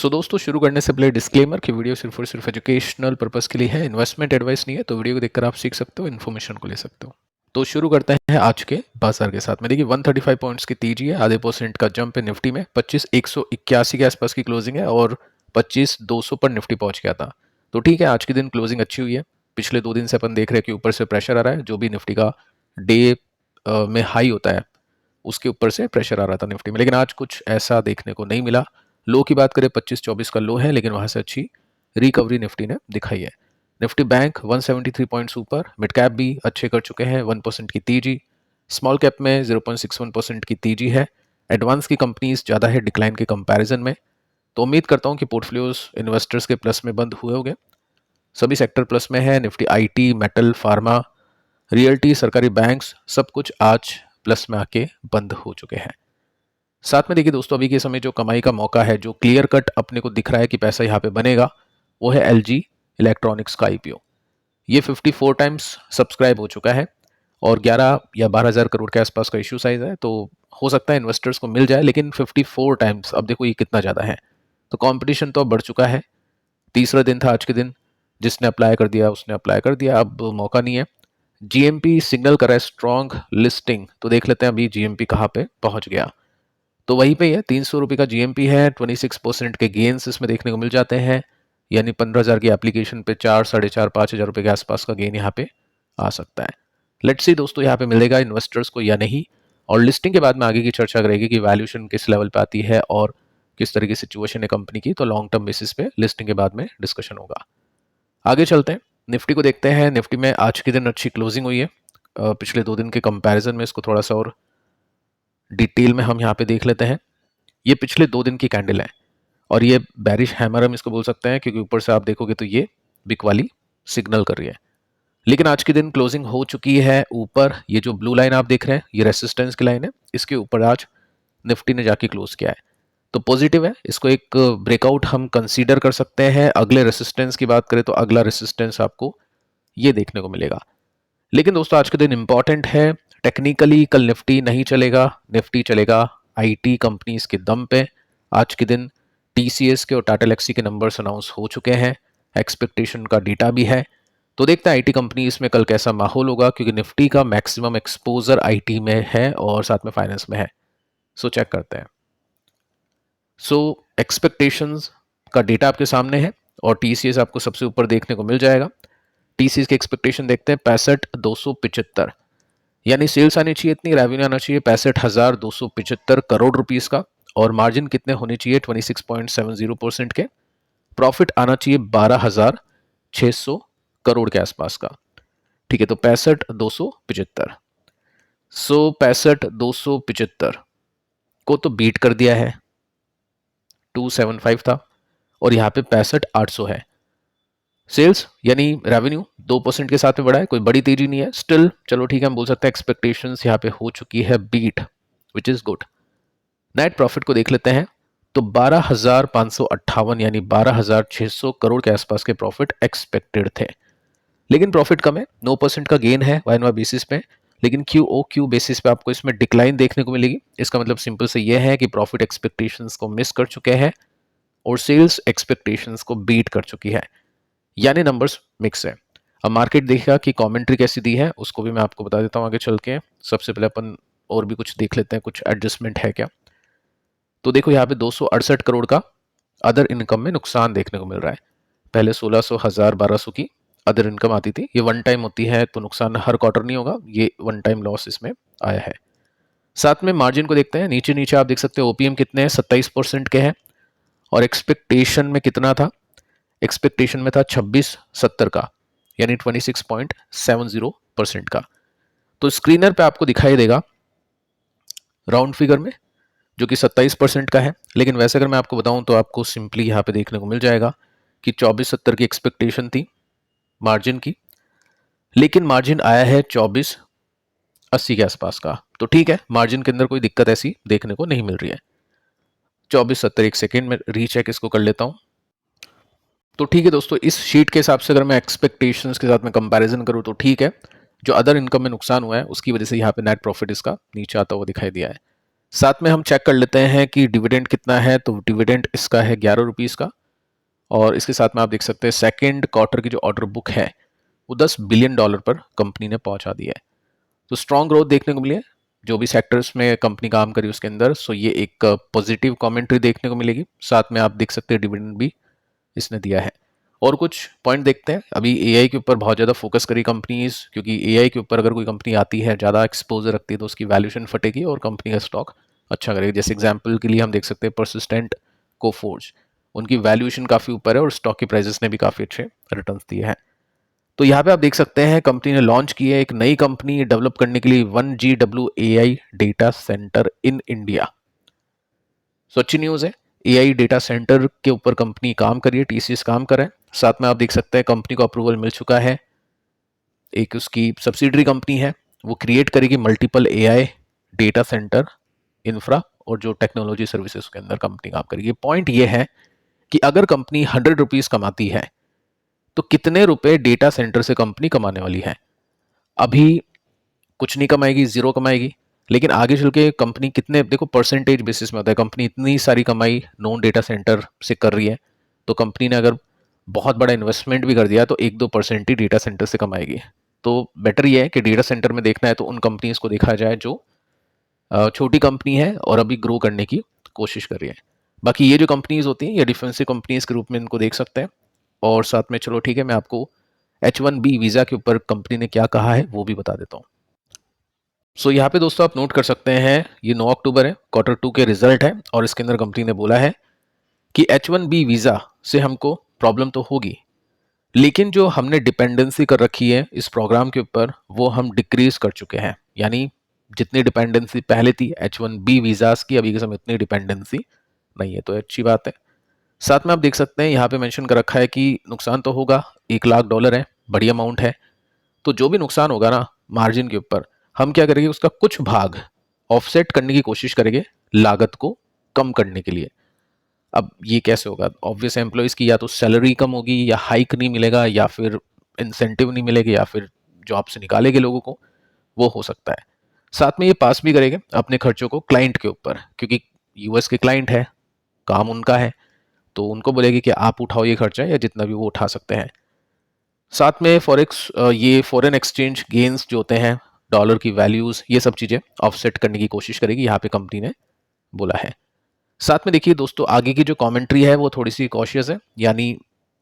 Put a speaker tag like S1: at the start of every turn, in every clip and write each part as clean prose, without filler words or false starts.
S1: दोस्तों शुरू करने से पहले डिस्क्लेमर कि वीडियो सिर्फ और सिर्फ एजुकेशनल पर्पस के लिए है, इन्वेस्टमेंट एडवाइस नहीं है। तो वीडियो को देखकर आप सीख सकते हो, इन्फॉर्मेशन को ले सकते हो। तो शुरू करते हैं आज के बाजार के साथ में। देखिए 135 पॉइंट्स की तेजी है, आधे % का जंप है निफ्टी में। 25,181 के आसपास की क्लोजिंग है और 25,200 पर निफ्टी पहुंच गया था। तो ठीक है, आज के दिन क्लोजिंग अच्छी हुई है। पिछले 2 दिन से अपन देख रहे हैं कि ऊपर से प्रेशर आ रहा है। जो भी निफ्टी का डे में हाई होता है उसके ऊपर से प्रेशर आ रहा था निफ्टी में, लेकिन आज कुछ ऐसा देखने को नहीं मिला। लो की बात करें 25-24 का लो है, लेकिन वहां से अच्छी रिकवरी निफ्टी ने दिखाई है। निफ्टी बैंक 173 पॉइंट्स ऊपर, मिड कैप भी अच्छे कर चुके हैं, 1% की तेजी। स्मॉल कैप में 0.61% की तेजी है। एडवांस की कंपनीज ज़्यादा है डिक्लाइन के कंपैरिजन में। तो उम्मीद करता हूं कि पोर्टफोलियोज इन्वेस्टर्स के प्लस में बंद हुए होंगे। सभी सेक्टर प्लस में है। Nifty IT, metal, pharma, realty, सरकारी बैंक्स सब कुछ आज प्लस में आके बंद हो चुके हैं। साथ में देखिए दोस्तों, अभी के समय जो कमाई का मौका है, जो क्लियर कट अपने को दिख रहा है कि पैसा यहाँ पे बनेगा, वो है एलजी इलेक्ट्रॉनिक्स का आईपीओ। ये 54 टाइम्स सब्सक्राइब हो चुका है और 11 या 12,000 करोड़ के आसपास का इशू साइज है। तो हो सकता है इन्वेस्टर्स को मिल जाए, लेकिन 54 टाइम्स, अब देखो ये कितना ज़्यादा है। तो कॉम्पिटिशन तो अब बढ़ चुका है। तीसरा दिन था आज के दिन, जिसने अप्लाई कर दिया उसने अप्लाई कर दिया, अब मौका नहीं है। जीएमपी सिग्नल कर रहा है स्ट्रॉन्ग लिस्टिंग। तो देख लेते हैं अभी जीएमपी कहाँ पे पहुंच गया। तो वहीं पे है, 300 रुपये का जीएमपी है। 26% के गेन्स इसमें देखने को मिल जाते हैं, यानी 15,000 की एप्लीकेशन पे 4, 4.5, 5,000 रुपये के आसपास का गेन यहाँ पे आ सकता है। लेट्स सी दोस्तों यहाँ पे मिलेगा इन्वेस्टर्स को या नहीं। और लिस्टिंग के बाद में आगे की चर्चा करेगी कि वैल्यूएशन किस लेवल पे आती है और किस तरह की सिचुएशन है कंपनी की। तो लॉन्ग टर्म बेसिस पे लिस्टिंग के बाद में डिस्कशन होगा। आगे चलते हैं, निफ्टी को देखते हैं। निफ्टी में आज के दिन अच्छी क्लोजिंग हुई है। पिछले 2 दिन के कंपैरिजन में इसको थोड़ा सा और डिटेल में हम यहाँ पे देख लेते हैं। ये पिछले 2 दिन की कैंडल है और ये बैरिश हैमर हम इसको बोल सकते हैं, क्योंकि ऊपर से आप देखोगे तो ये बिक वाली सिग्नल कर रही है। लेकिन आज के दिन क्लोजिंग हो चुकी है ऊपर। ये जो ब्लू लाइन आप देख रहे हैं, ये रेसिस्टेंस की लाइन है, इसके ऊपर आज निफ्टी ने जाके क्लोज किया है। तो पॉजिटिव है, इसको एक ब्रेकआउट हम कंसीडर कर सकते हैं। अगले रेसिस्टेंस की बात करें तो अगला रेसिस्टेंस आपको ये देखने को मिलेगा। लेकिन दोस्तों आज के दिन इंपॉर्टेंट है। टेक्निकली कल निफ्टी नहीं चलेगा, निफ्टी चलेगा आईटी कंपनीज के दम पे। आज के दिन टीसीएस के और टाटा एल्क्सी के नंबर्स अनाउंस हो चुके हैं, एक्सपेक्टेशन का डेटा भी है। तो देखते हैं आईटी कंपनीज में कल कैसा माहौल होगा, क्योंकि निफ्टी का मैक्सिमम एक्सपोजर आईटी में है और साथ में फाइनेंस में है। सो चेक करते हैं। सो एक्सपेक्टेशंस का डेटा आपके सामने है और टीसीएस आपको सबसे ऊपर देखने को मिल जाएगा। टीसीएस की एक्सपेक्टेशन देखते हैं 65,275, यानी सेल्स आनी चाहिए इतनी, रेवेन्यू आना चाहिए 65,275 करोड़ रुपीस का। और मार्जिन कितने होने चाहिए 26.70% के। प्रॉफिट आना चाहिए 12,600 करोड़ के आसपास का। ठीक है, तो 65,275। 65,275 को तो बीट कर दिया है, 275 था और यहाँ पे 65,800 है। सेल्स यानी रेवेन्यू 2% के साथ में बढ़ा है, कोई बड़ी तेजी नहीं है। स्टिल चलो ठीक है, हम बोल सकते हैं एक्सपेक्टेशंस यहाँ पे हो चुकी है beat, which is good. Net profit को देख लेते हैं तो 12,558 यानी 12,600 करोड़ के आसपास के प्रॉफिट एक्सपेक्टेड थे, लेकिन प्रॉफिट कम है। 9% का गेन है वाई एन वाई बेसिस पे, लेकिन क्यू ओ क्यू बेसिस पे आपको इसमें डिक्लाइन देखने को मिलेगी। इसका मतलब सिंपल से यह है कि प्रॉफिट एक्सपेक्टेशंस को मिस कर चुके हैं और सेल्स एक्सपेक्टेशंस को बीट कर चुकी है, यानी नंबर्स मिक्स है। अब मार्केट देखेगा कि कमेंट्री कैसी दी है, उसको भी मैं आपको बता देता हूँ आगे चल के। सबसे पहले अपन और भी कुछ देख लेते हैं, कुछ एडजस्टमेंट है क्या। तो देखो यहाँ पे 268 करोड़ का अदर इनकम में नुकसान देखने को मिल रहा है। पहले 1600, 1000, 1200 की अदर इनकम आती थी, ये वन टाइम होती है, तो नुकसान हर क्वार्टर नहीं होगा, ये वन टाइम लॉस इसमें आया है। साथ में मार्जिन को देखते हैं, नीचे नीचे आप देख सकते हैं ओपीएम कितने हैं, 27% के हैं और एक्सपेक्टेशन में कितना था, एक्सपेक्टेशन में था 2670 का, यानी 26.70% का। तो स्क्रीनर पे आपको दिखाई देगा राउंड फिगर में जो कि 27% का है, लेकिन वैसे अगर मैं आपको बताऊं तो आपको सिंपली यहाँ पे देखने को मिल जाएगा कि 2470 की एक्सपेक्टेशन थी मार्जिन की, लेकिन मार्जिन आया है 2480 के आसपास का। तो ठीक है, मार्जिन के अंदर कोई दिक्कत ऐसी देखने को नहीं मिल रही है। 2470 एक सेकेंड में रीचेक इसको कर लेता हूं। तो ठीक है दोस्तों, इस शीट के हिसाब से अगर मैं एक्सपेक्टेशंस के साथ में कंपैरिजन करूं तो ठीक है। जो अदर इनकम में नुकसान हुआ है उसकी वजह से यहाँ पे नेट प्रॉफिट इसका नीचे आता हुआ दिखाई दिया है। साथ में हम चेक कर लेते हैं कि डिविडेंड कितना है, तो डिविडेंड इसका है 11 रुपीज़ का, और इसके साथ में आप देख सकते हैं सेकेंड क्वार्टर की जो ऑर्डर बुक है वो $10 बिलियन पर कंपनी ने पहुंचा दी है। तो स्ट्रॉन्ग ग्रोथ देखने को मिली है जो भी सेक्टर्स में कंपनी काम करी उसके अंदर। सो ये एक पॉजिटिव कमेंट्री देखने को मिलेगी। साथ में आप देख सकते हैं डिविडेंड भी इसने दिया है। और कुछ पॉइंट देखते हैं। अभी एआई के ऊपर बहुत ज़्यादा फोकस करी कंपनीज, क्योंकि एआई के ऊपर अगर कोई कंपनी आती है, ज़्यादा एक्सपोजर रखती है, तो उसकी वैल्यूएशन फटेगी और कंपनी का स्टॉक अच्छा करेगा। जैसे एग्जांपल के लिए हम देख सकते हैं परसिस्टेंट, कोफोर्ज, उनकी वैल्यूएशन काफ़ी ऊपर है और स्टॉक की प्राइसेस ने भी काफ़ी अच्छे रिटर्न्स दिए हैं। तो यहाँ पे आप देख सकते हैं कंपनी ने लॉन्च की है एक नई कंपनी डेवलप करने के लिए 1GW AI data centre in India. So अच्छी न्यूज़ है। AI डेटा सेंटर के ऊपर कंपनी काम कर रही है, TCS काम कर रहा है। साथ में आप देख सकते हैं कंपनी को अप्रूवल मिल चुका है। एक उसकी सब्सिडरी कंपनी है, वो क्रिएट करेगी multiple AI data centre infra और जो टेक्नोलॉजी सर्विसेज के अंदर कंपनी काम करेगी। पॉइंट ये है कि अगर कंपनी 100 रुपीज़ कमाती है तो कितने रुपए डेटा सेंटर से कंपनी कमाने वाली है। अभी कुछ नहीं कमाएगी, जीरो कमाएगी, लेकिन आगे चल के कंपनी कितने, देखो परसेंटेज बेसिस में होता है। कंपनी इतनी सारी कमाई नॉन डेटा सेंटर से कर रही है, तो कंपनी ने अगर बहुत बड़ा इन्वेस्टमेंट भी कर दिया तो 1-2% ही डेटा सेंटर से कमाएगी। तो बेटर ये है कि डेटा सेंटर में देखना है तो उन कंपनीज को देखा जाए जो छोटी कंपनी है और अभी ग्रो करने की कोशिश कर रही है। बाकी ये जो कंपनीज होती हैं ये डिफेंसिव कंपनीज के रूप में इनको देख सकते हैं। और साथ में चलो ठीक है, मैं आपको H1B वीज़ा के ऊपर कंपनी ने क्या कहा है वो भी बता देता हूँ। सो यहाँ पे दोस्तों आप नोट कर सकते हैं, ये 9 अक्टूबर है, Q2 के रिजल्ट है, और इसके अंदर कंपनी ने बोला है कि H1B वीज़ा से हमको प्रॉब्लम तो होगी, लेकिन जो हमने डिपेंडेंसी कर रखी है इस प्रोग्राम के ऊपर वो हम डिक्रीज कर चुके हैं। यानी जितनी डिपेंडेंसी पहले थी H1B वीज़ास की, अभी के समय उतनी डिपेंडेंसी नहीं है, तो अच्छी बात है। साथ में आप देख सकते हैं यहाँ पे मेंशन कर रखा है कि नुकसान तो होगा, $1 लाख है, बड़ी अमाउंट है। तो जो भी नुकसान होगा ना मार्जिन के ऊपर, हम क्या करेंगे, उसका कुछ भाग ऑफसेट करने की कोशिश करेंगे लागत को कम करने के लिए। अब ये कैसे होगा? ऑब्वियस एम्प्लॉयज़ की या तो सैलरी कम होगी, या हाइक नहीं मिलेगा, या फिर इंसेंटिव नहीं मिलेगा, या फिर जॉब से निकालेंगे लोगों को, वो हो सकता है। साथ में ये पास भी करेंगे अपने खर्चों को क्लाइंट के ऊपर, क्योंकि यूएस के क्लाइंट है, काम उनका है, तो उनको बोलेगी कि आप उठाओ ये खर्चा, या जितना भी वो उठा सकते हैं। साथ में फॉरेक्स, ये फॉरेन एक्सचेंज गेन्स जो होते हैं, डॉलर की वैल्यूज़, ये सब चीज़ें ऑफसेट करने की कोशिश करेगी, यहाँ पे कंपनी ने बोला है। साथ में देखिए दोस्तों, आगे की जो कमेंट्री है वो थोड़ी सी कॉशियस है, यानी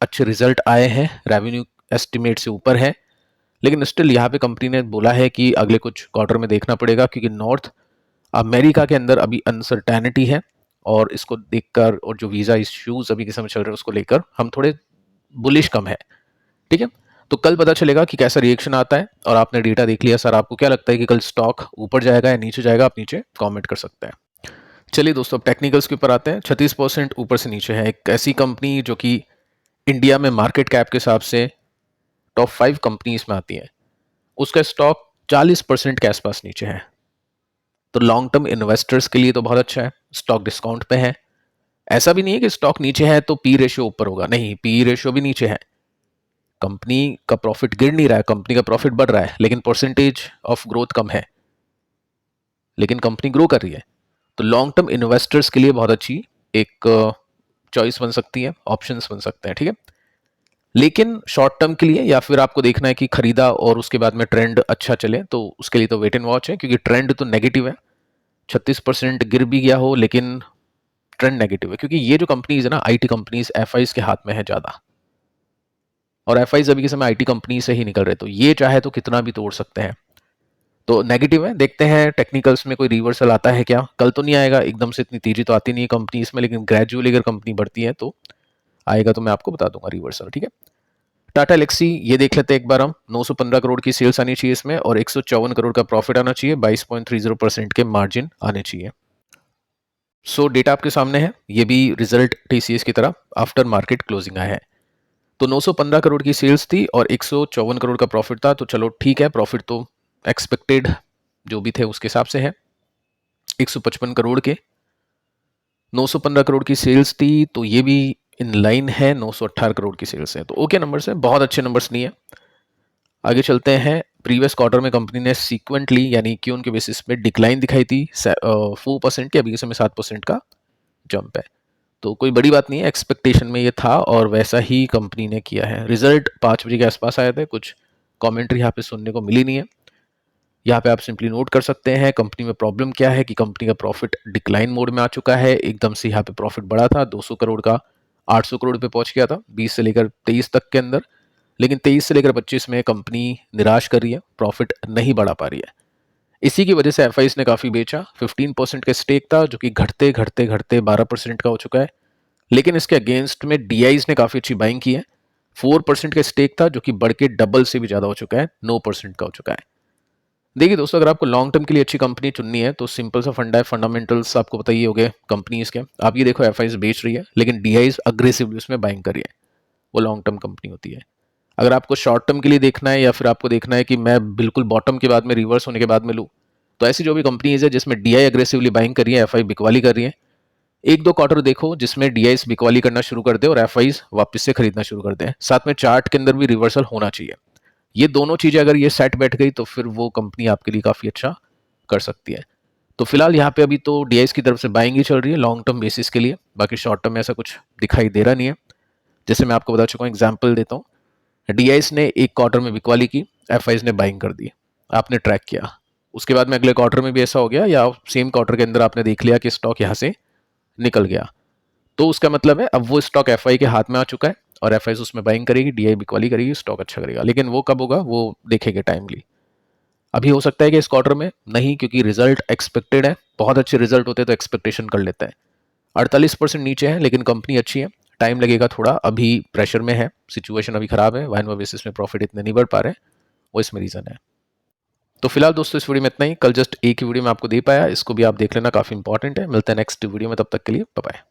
S1: अच्छे रिजल्ट आए हैं, रेवेन्यू एस्टिमेट से ऊपर है, लेकिन स्टिल यहाँ पे कंपनी ने बोला है कि अगले कुछ क्वार्टर में देखना पड़ेगा, क्योंकि नॉर्थ अमेरिका के अंदर अभी अनसर्टेनिटी है, और इसको देखकर और जो वीज़ा इश्यूज अभी के समय चल रहे हैं उसको लेकर हम थोड़े बुलिश कम है। ठीक है, तो कल पता चलेगा कि कैसा रिएक्शन आता है। और आपने डेटा देख लिया सर, आपको क्या लगता है कि कल स्टॉक ऊपर जाएगा या नीचे जाएगा? आप नीचे कमेंट कर सकते हैं। चलिए दोस्तों, अब टेक्निकल्स के ऊपर आते हैं। 36% ऊपर से नीचे है। एक ऐसी कंपनी जो कि इंडिया में मार्केट कैप के हिसाब से टॉप 5 कंपनीज में आती है, उसका स्टॉक 40% के आसपास नीचे है। तो लॉन्ग टर्म इन्वेस्टर्स के लिए तो बहुत अच्छा है, स्टॉक डिस्काउंट पे है। ऐसा भी नहीं है कि स्टॉक नीचे है तो पी रेशियो ऊपर होगा, नहीं, पी रेशियो भी नीचे है। कंपनी का प्रॉफिट गिर नहीं रहा है, कंपनी का प्रॉफिट बढ़ रहा है, लेकिन परसेंटेज ऑफ ग्रोथ कम है, लेकिन कंपनी ग्रो कर रही है। तो लॉन्ग टर्म इन्वेस्टर्स के लिए बहुत अच्छी एक चॉइस बन सकती है, ऑप्शंस बन सकते हैं। ठीक है, लेकिन शॉर्ट टर्म के लिए या फिर आपको देखना है कि खरीदा और उसके बाद में ट्रेंड अच्छा चले, तो उसके लिए तो वेट एंड वॉच है, क्योंकि ट्रेंड तो नेगेटिव है। 36% गिर भी गया हो लेकिन ट्रेंड नेगेटिव है, क्योंकि ये जो कंपनीज है ना, आईटी कंपनीज, एफआईज के हाथ में है ज़्यादा, और एफआईज अभी के समय आईटी कंपनी से ही निकल रहे, तो ये चाहे तो कितना भी तोड़ सकते हैं। तो नेगेटिव है। देखते हैं टेक्निकल्स में कोई रिवर्सल आता है क्या। कल तो नहीं आएगा, एकदम से इतनी तेजी तो आती नहीं है कंपनी इसमें, लेकिन ग्रेजुअली अगर कंपनी बढ़ती है तो आएगा, तो मैं आपको बता दूंगा रिवर्सल। ठीक है, टाटा एलेक्सी ये देख लेते हैं एक बार हम। 915 करोड़ की सेल्स आनी चाहिए इसमें, और 154 करोड़ का प्रॉफिट आना चाहिए, 22.30% के मार्जिन आने चाहिए। सो डेटा आपके सामने है, ये भी रिजल्ट टीसीएस की तरह आफ्टर मार्केट क्लोजिंग आया है। तो 915 करोड़ की सेल्स थी और 154 करोड़ का प्रॉफिट था, तो चलो ठीक है, प्रॉफिट तो एक्सपेक्टेड जो भी थे उसके हिसाब से है। 155 करोड़ के 915 करोड़ की सेल्स थी, तो ये भी इन लाइन है। 918 करोड़ की सेल्स है, तो ओके नंबर्स है, बहुत अच्छे नंबर्स नहीं है। आगे चलते हैं प्रीवियस क्वार्टर में कंपनी ने सीक्वेंटली यानी कि उनके बेसिस पे डिक्लाइन दिखाई थी 4% की, अभी के समय 7% का जंप है। तो कोई बड़ी बात नहीं है, एक्सपेक्टेशन में ये था और वैसा ही कंपनी ने किया है। रिजल्ट 5 बजे के आसपास आए थे, कुछ कमेंट्री यहाँ पे सुनने को मिली नहीं है। यहाँ पे आप सिंपली नोट कर सकते हैं कंपनी में प्रॉब्लम क्या है कि कंपनी का प्रॉफिट डिक्लाइन मोड में आ चुका है। एकदम से यहाँ पे प्रॉफिट बढ़ा था 200 करोड़ का 800 करोड़ पे पहुंच गया था 20 से लेकर 23 तक के अंदर, लेकिन 23 से लेकर 25 में कंपनी निराश कर रही है, प्रॉफिट नहीं बढ़ा पा रही है। इसी की वजह से एफआईज ने काफ़ी बेचा। 15% का स्टेक था जो कि घटते घटते घटते 12% का हो चुका है, लेकिन इसके अगेंस्ट में डीआईज ने काफ़ी अच्छी बाइंग की है। 4% का स्टेक था जो कि बढ़ के डबल से भी ज़्यादा हो चुका है, 9% का हो चुका है। देखिए दोस्तों, अगर आपको लॉन्ग टर्म के लिए अच्छी कंपनी चुननी है तो सिंपल सा फंडा है, फंडामेंटल्स आपको बताइए हो गए कंपनीज के। आप ये देखो एफआईज बेच रही है लेकिन डीआईज अग्रेसिवली उसमें बाइंग कर रही है, वो लॉन्ग टर्म कंपनी होती है। अगर आपको शॉर्ट टर्म के लिए देखना है या फिर आपको देखना है कि मैं बिल्कुल बॉटम के बाद में रिवर्स होने के बाद में लूँ, तो ऐसी जो भी कंपनीज है जिसमें डीआई अग्रेसिवली बाइंग कर रही है, एफआई बिकवाली कर रही है, एक दो क्वार्टर देखो जिसमें डीआईस बिकवाली करना शुरू कर दे और एफआईज वापस से खरीदना शुरू कर दें, साथ में चार्ट के अंदर भी रिवर्सल होना चाहिए। ये दोनों चीजें अगर ये सेट बैठ गई तो फिर वो कंपनी आपके लिए काफी अच्छा कर सकती है। तो फिलहाल यहाँ पे अभी तो डीआईस की तरफ से बाइंग ही चल रही है लॉन्ग टर्म बेसिस के लिए, बाकी शॉर्ट टर्म में ऐसा कुछ दिखाई दे रहा नहीं है। जैसे मैं आपको बता चुका हूँ, एग्जाम्पल देता हूँ, डीआईएस ने एक क्वार्टर में बिकवाली की, एफआईज ने बाइंग कर दी, आपने ट्रैक किया, उसके बाद में अगले क्वार्टर में भी ऐसा हो गया या सेम क्वार्टर के अंदर आपने देख लिया कि स्टॉक यहाँ से निकल गया, तो उसका मतलब है अब वो स्टॉक एफआई के हाथ में आ चुका है और एफआईज उसमें बाइंग करेगी, डीआई बिकवाली करेगी, स्टॉक अच्छा करेगा। लेकिन वो कब होगा वो देखेंगे टाइमली। अभी हो सकता है कि इस क्वार्टर में नहीं, क्योंकि रिजल्ट एक्सपेक्टेड है, बहुत अच्छे रिजल्ट होते हैं तो एक्सपेक्टेशन कर लेते हैं। 48% नीचे है लेकिन कंपनी अच्छी है, टाइम लगेगा थोड़ा, अभी प्रेशर में है, सिचुएशन अभी खराब है, वाइन बेसिस में प्रॉफिट इतने नहीं बढ़ पा रहे, वो इसमें रीजन है। तो फिलहाल दोस्तों इस वीडियो में इतना ही, कल जस्ट एक ही वीडियो में आपको दे पाया, इसको भी आप देख लेना, काफी इंपॉर्टेंट है। मिलते हैं नेक्स्ट वीडियो में, तब तक के लिए बाय बाय।